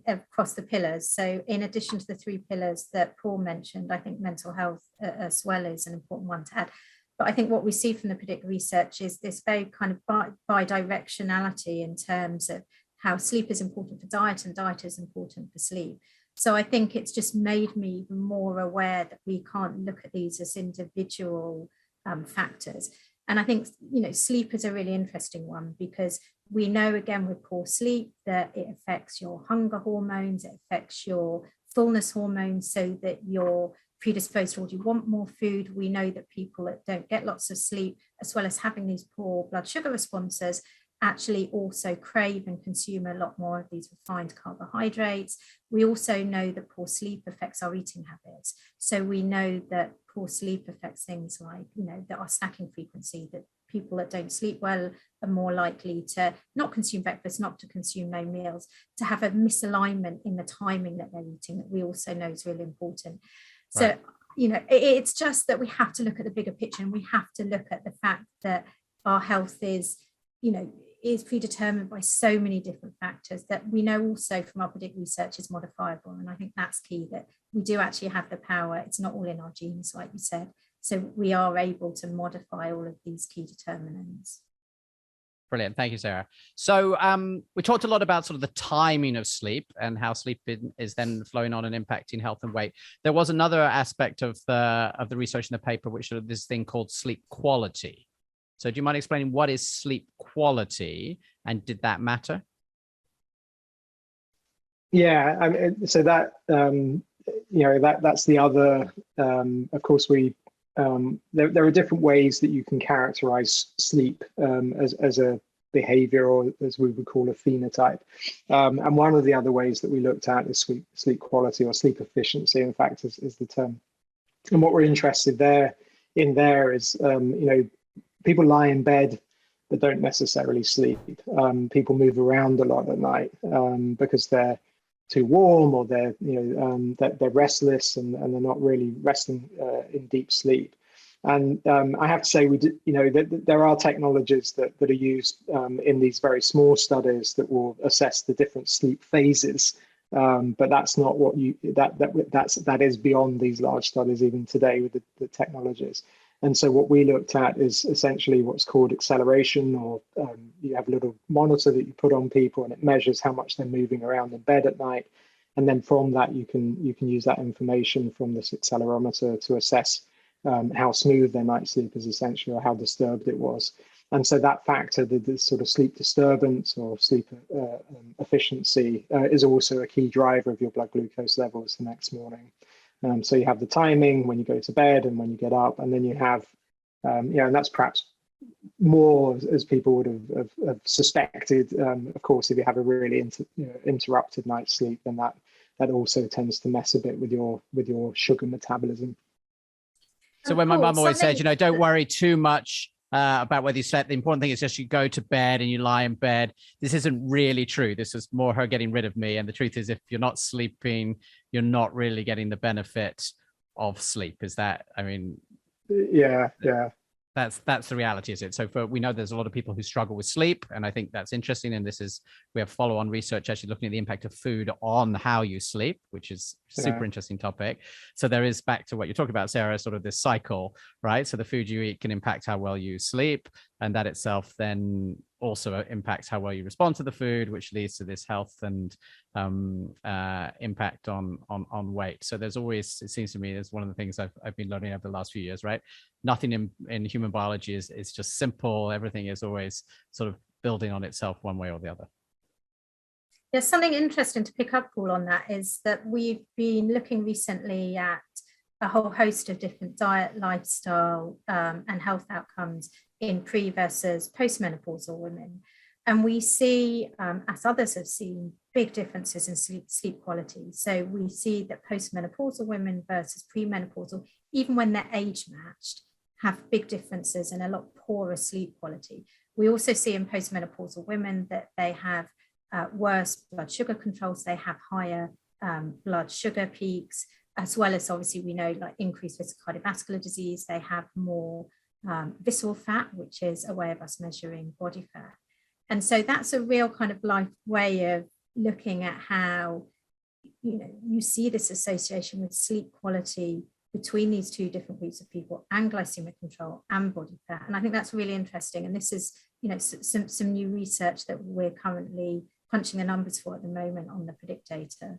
across the pillars. So in addition to the 3 pillars that Paul mentioned, I think mental health as well is an important one to add. But I think what we see from the PREDICT research is this very kind of bi-directionality in terms of how sleep is important for diet and diet is important for sleep. So I think it's just made me even more aware that we can't look at these as individual factors. And I think, sleep is a really interesting one, because we know, again, with poor sleep, that it affects your hunger hormones, it affects your fullness hormones, so that you're predisposed to you want more food. We know that people that don't get lots of sleep, as well as having these poor blood sugar responses, actually also crave and consume a lot more of these refined carbohydrates. We also know that poor sleep affects our eating habits. So we know that poor sleep affects things like, our snacking frequency, that people that don't sleep well are more likely to not consume breakfast, not to consume no meals, to have a misalignment in the timing that they're eating, that we also know is really important. So, right. It's just that we have to look at the bigger picture, and we have to look at the fact that our health is predetermined by so many different factors that we know also from our PREDICT research is modifiable. And I think that's key, that we do actually have the power. It's not all in our genes, like you said. So we are able to modify all of these key determinants. Brilliant. Thank you, Sarah. So we talked a lot about sort of the timing of sleep and how sleep is then flowing on and impacting health and weight. There was another aspect of the research in the paper, which is this thing called sleep quality. So do you mind explaining what is sleep quality, and did that matter? Yeah, so that that's the other. Of course, there are different ways that you can characterize sleep as a behavior, or as we would call a phenotype. And one of the other ways that we looked at is sleep quality, or sleep efficiency, in fact, is the term. And what we're interested in there is, people lie in bed but don't necessarily sleep. People move around a lot at night because they're too warm, or they're restless and they're not really resting in deep sleep. And I have to say, there are technologies that are used in these very small studies that will assess the different sleep phases. But that's not what that is beyond these large studies even today with the technologies. And so what we looked at is essentially what's called acceleration, or you have a little monitor that you put on people, and it measures how much they're moving around in bed at night. And then from that, you can use that information from this accelerometer to assess how smooth their night's sleep is essentially, or how disturbed it was. And so that factor, the sort of sleep disturbance or sleep efficiency, is also a key driver of your blood glucose levels the next morning. So you have the timing when you go to bed and when you get up, and then you have, and that's perhaps more as people would have suspected. Of course, if you have a really interrupted night's sleep, then that also tends to mess a bit with your sugar metabolism. So when my mum always said, don't worry too much about whether you slept, the important thing is just you go to bed and you lie in bed. This isn't really true. This is more her getting rid of me. And the truth is, if you're not sleeping, you're not really getting the benefit of sleep. Is that, yeah. That's the reality, is it? So we know there's a lot of people who struggle with sleep, and I think that's interesting. And we have follow-on research actually looking at the impact of food on how you sleep, which is super interesting topic. So there is, back to what you're talking about, Sarah, sort of this cycle, right? So the food you eat can impact how well you sleep, and that itself then also impacts how well you respond to the food, which leads to this health and impact on weight. So there's always, it seems to me, is one of the things I've been learning over the last few years, right? Nothing in human biology is just simple. Everything is always sort of building on itself one way or the other. There's something interesting to pick up, Paul, on that is that we've been looking recently at a whole host of different diet, lifestyle, and health outcomes in pre versus postmenopausal women. And we see, as others have seen, big differences in sleep quality. So we see that postmenopausal women versus premenopausal, even when they're age matched, have big differences and a lot poorer sleep quality. We also see in postmenopausal women that they have worse blood sugar controls, they have higher blood sugar peaks, as well as, obviously, we know, like increased risk of cardiovascular disease. They have more visceral fat, which is a way of us measuring body fat. And so that's a real kind of life way of looking at how, you see this association with sleep quality between these two different groups of people, and glycemic control and body fat. And I think that's really interesting. And this is, some new research that we're currently punching the numbers for at the moment on the PREDICT data.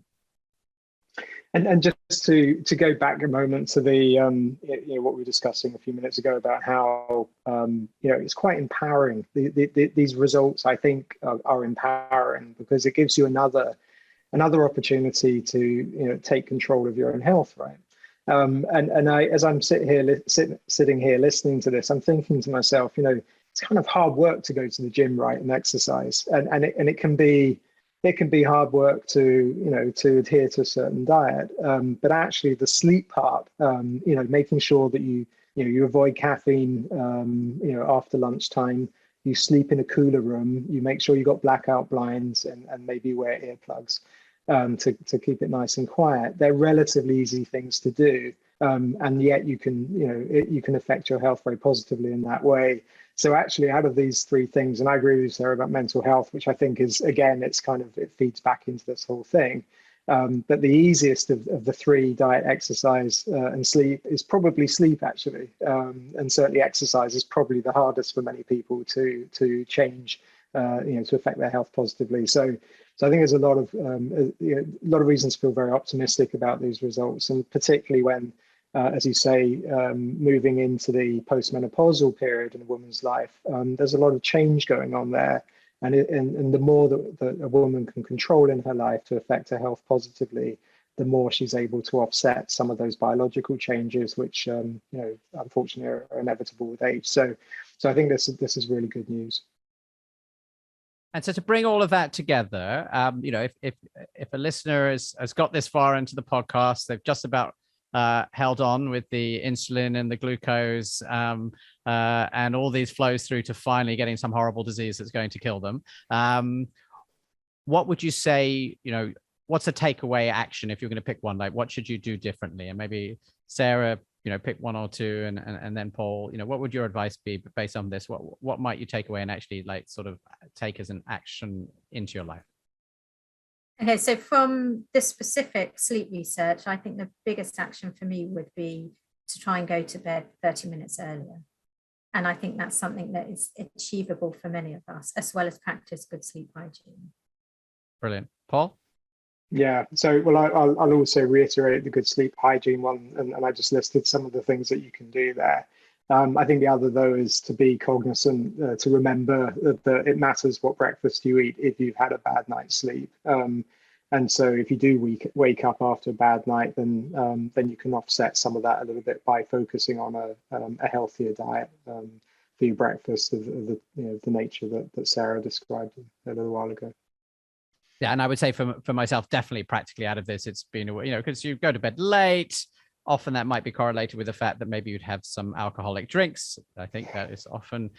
And just to go back a moment to the what we were discussing a few minutes ago about how it's quite empowering. These results, I think, are empowering because it gives you another opportunity to take control of your own health, right? And I, as I'm sitting here listening to this, I'm thinking to myself, it's kind of hard work to go to the gym, right, and exercise, and it can be hard work to adhere to a certain diet, but actually the sleep part, making sure that you avoid caffeine, after lunchtime, you sleep in a cooler room, you make sure you got blackout blinds and maybe wear earplugs to keep it nice and quiet. They're relatively easy things to do, and yet you can affect your health very positively in that way. So actually, out of these three things, and I agree with you, Sarah, about mental health, which I think is, again, it feeds back into this whole thing. But the easiest of the three, diet, exercise, and sleep, is probably sleep, actually. And certainly exercise is probably the hardest for many people to change, to affect their health positively. So I think there's a lot of reasons to feel very optimistic about these results, and particularly when, as you say, moving into the postmenopausal period in a woman's life, there's a lot of change going on there. And the more that a woman can control in her life to affect her health positively, the more she's able to offset some of those biological changes, which, unfortunately are inevitable with age. So I think this is really good news. And so to bring all of that together, if a listener has got this far into the podcast, they've just about held on with the insulin and the glucose and all these flows through to finally getting some horrible disease that's going to kill them. What would you say, what's a takeaway action if you're going to pick one? Like, what should you do differently? And maybe Sarah, pick one or two, and then Paul, what would your advice be based on this? What might you take away and actually sort of take as an action into your life? Okay, so from this specific sleep research, I think the biggest action for me would be to try and go to bed 30 minutes earlier. And I think that's something that is achievable for many of us, as well as practice good sleep hygiene. Brilliant. Paul? Yeah. So, well, I'll also reiterate the good sleep hygiene one, and I just listed some of the things that you can do there. I think the other, though, is to be cognizant, to remember that it matters what breakfast you eat if you've had a bad night's sleep. And so if you do wake up after a bad night, then you can offset some of that a little bit by focusing on a healthier diet for your breakfast of the the nature that Sarah described a little while ago. Yeah, and I would say for myself, definitely practically out of this, it's been, because you go to bed late. Often that might be correlated with the fact that maybe you'd have some alcoholic drinks. I think that is often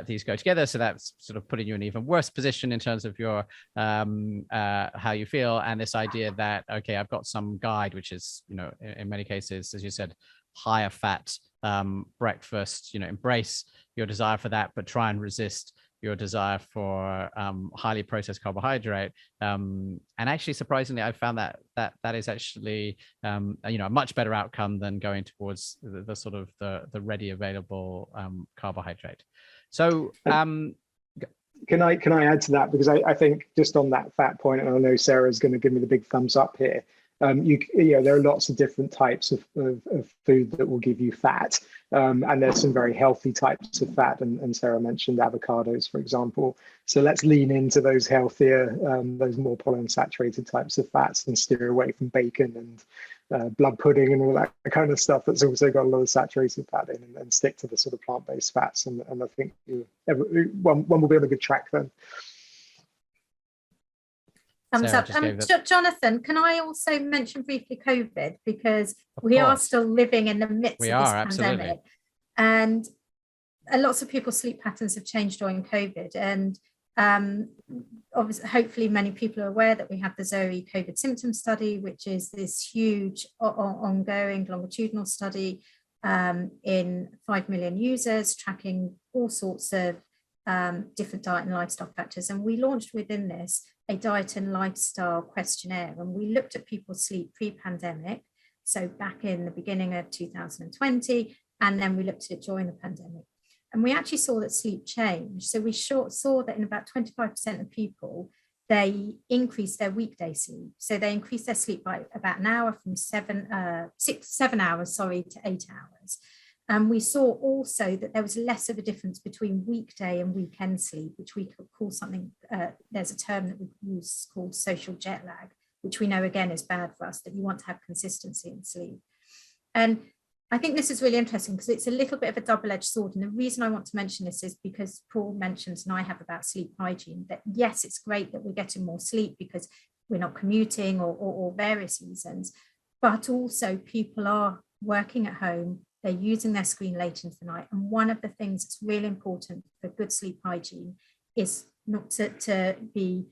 these go together. So that's sort of putting you in an even worse position in terms of your how you feel. And this idea that, okay, I've got some guide, which is, in many cases, as you said, higher fat breakfast, embrace your desire for that, but try and resist your desire for highly processed carbohydrate. And actually, surprisingly, I found that is actually a much better outcome than going towards the sort of the ready available carbohydrate. So can I add to that, because I think just on that fat point, and I know Sarah's going to give me the big thumbs up here. There are lots of different types of food that will give you fat, and there's some very healthy types of fat, and Sarah mentioned avocados, for example. So let's lean into those healthier, those more polyunsaturated types of fats, and steer away from bacon and blood pudding and all that kind of stuff that's also got a lot of saturated fat in, and stick to the sort of plant-based fats. And I think one will be on a good track then. Thumbs up. Jonathan, can I also mention briefly COVID, because we are still living in the midst of this pandemic, and lots of people's sleep patterns have changed during COVID. And obviously, hopefully many people are aware that we have the ZOE COVID symptom study, which is this huge ongoing longitudinal study in 5 million users, tracking all sorts of different diet and lifestyle factors. And we launched within this a diet and lifestyle questionnaire, and we looked at people's sleep pre-pandemic, so back in the beginning of 2020, and then we looked at it during the pandemic, and we actually saw that sleep changed. So we saw that in about 25% of people, they increased their weekday sleep. So they increased their sleep by about an hour, from 7 hours to 8 hours. And we saw also that there was less of a difference between weekday and weekend sleep, which we could call something, there's a term that we use called social jet lag, which we know again is bad for us, that you want to have consistency in sleep. And I think this is really interesting because it's a little bit of a double-edged sword. And the reason I want to mention this is because Paul mentions, and I have, about sleep hygiene, that yes, it's great that we're getting more sleep because we're not commuting or various reasons, but also people are working at home. They're using their screen late into the night. And one of the things that's really important for good sleep hygiene is not to be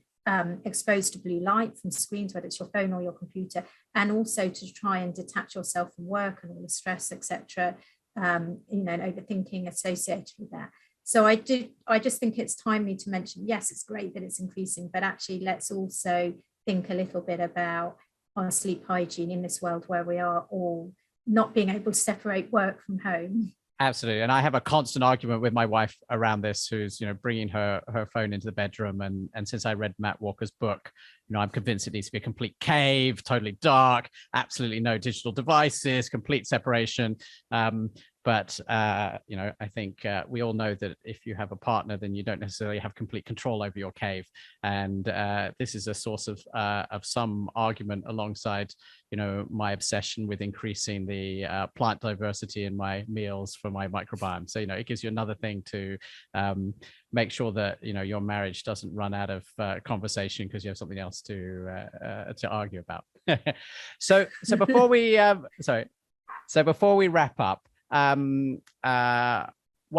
exposed to blue light from screens, whether it's your phone or your computer, and also to try and detach yourself from work and all the stress, etc., and overthinking associated with that. So I just think it's timely to mention, yes, it's great that it's increasing, but actually let's also think a little bit about our sleep hygiene in this world where we are all not being able to separate work from home. Absolutely. And I have a constant argument with my wife around this, who's, bringing her phone into the bedroom. And since I read Matt Walker's book, I'm convinced it needs to be a complete cave, totally dark, absolutely no digital devices, complete separation. But I think we all know that if you have a partner, then you don't necessarily have complete control over your cave. And this is a source of some argument alongside, my obsession with increasing the plant diversity in my meals for my microbiome. So, it gives you another thing to make sure that, your marriage doesn't run out of conversation because you have something else to argue about. So before we before we wrap up, one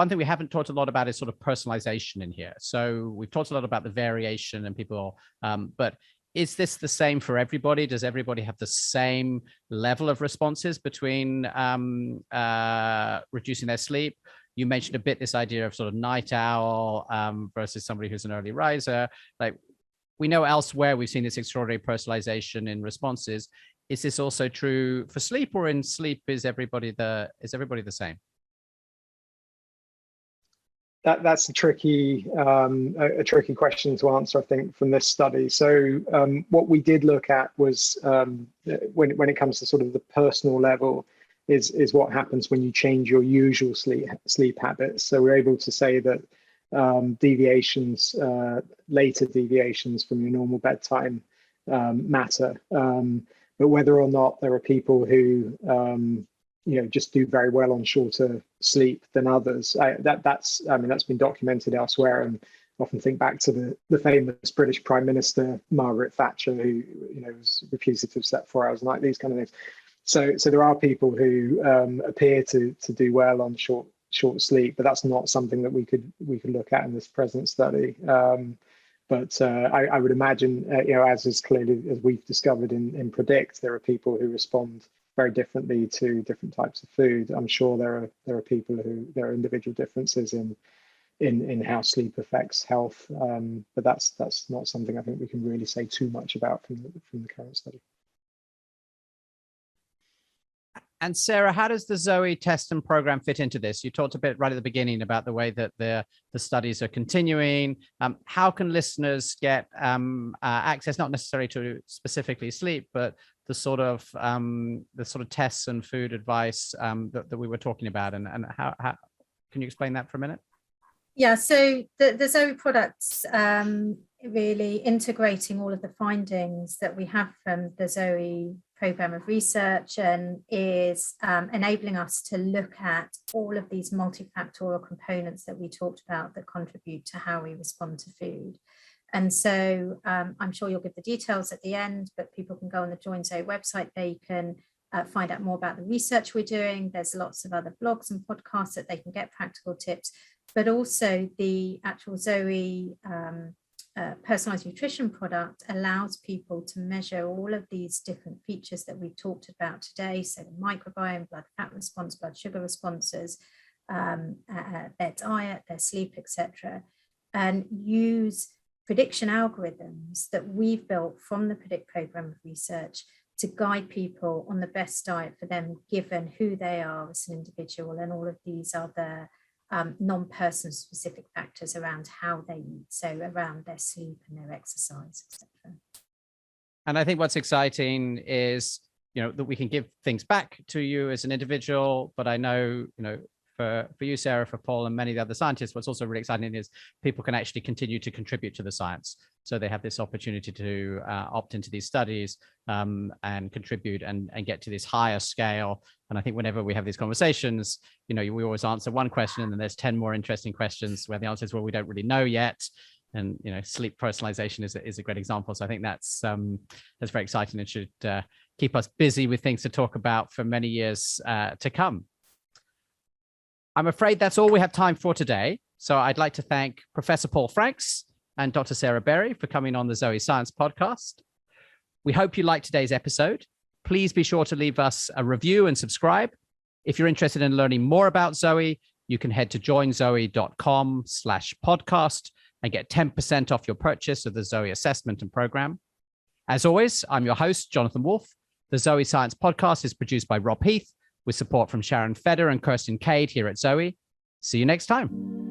thing we haven't talked a lot about is sort of personalization in here. So we've talked a lot about the variation and people, but is this the same for everybody? Does everybody have the same level of responses between reducing their sleep? You mentioned a bit this idea of sort of night owl versus somebody who's an early riser. Like, we know elsewhere we've seen this extraordinary personalization in responses. Is this also true for sleep, or in sleep is everybody the same? That's a tricky question to answer, I think, from this study. So what we did look at was when it comes to sort of the personal level, is what happens when you change your usual sleep habits. So we're able to say that deviations, later deviations from your normal bedtime matter. But whether or not there are people who just do very well on shorter sleep than others, that's been documented elsewhere. And often think back to the famous British Prime Minister Margaret Thatcher, who was refused to sleep 4 hours a night, these kind of things. So there are people who appear to do well on short sleep, but that's not something that we could look at in this present study. But I would imagine, as is clearly as we've discovered in PREDICT, there are people who respond very differently to different types of food. I'm sure there are people there are individual differences in how sleep affects health, but that's not something I think we can really say too much about from the current study. And Sarah, how does the ZOE test and program fit into this? You talked a bit right at the beginning about the way that the studies are continuing. How can listeners get access, not necessarily to specifically sleep, but the sort of tests and food advice that we were talking about, and how can you explain that for a minute? Yeah, so the ZOE products really integrating all of the findings that we have from the ZOE program of research, and is enabling us to look at all of these multifactorial components that we talked about that contribute to how we respond to food. And so I'm sure you'll give the details at the end, but people can go on the Join ZOE website. They can find out more about the research we're doing. There's lots of other blogs and podcasts that they can get practical tips, but also the actual ZOE personalized nutrition product allows people to measure all of these different features that we've talked about today. So the microbiome, blood fat response, blood sugar responses, their diet, their sleep, etc., and use prediction algorithms that we've built from the PREDICT program of research to guide people on the best diet for them, given who they are as an individual and all of these other non-person specific factors around how they eat, so around their sleep and their exercise, etc. And I think what's exciting is, that we can give things back to you as an individual, but I know, for you, Sarah, for Paul, and many of the other scientists, what's also really exciting is people can actually continue to contribute to the science. So they have this opportunity to opt into these studies and contribute and get to this higher scale. And I think whenever we have these conversations, we always answer one question and then there's 10 more interesting questions where the answer is, well, we don't really know yet. And, sleep personalization is a great example. So I think that's very exciting and should keep us busy with things to talk about for many years to come. I'm afraid that's all we have time for today. So I'd like to thank Professor Paul Franks and Dr. Sarah Berry for coming on the ZOE Science Podcast. We hope you liked today's episode. Please be sure to leave us a review and subscribe. If you're interested in learning more about ZOE, you can head to joinzoe.com/podcast and get 10% off your purchase of the ZOE assessment and program. As always, I'm your host, Jonathan Wolfe. The ZOE Science Podcast is produced by Rob Heath with support from Sharon Feder and Kirsten Cade here at ZOE. See you next time.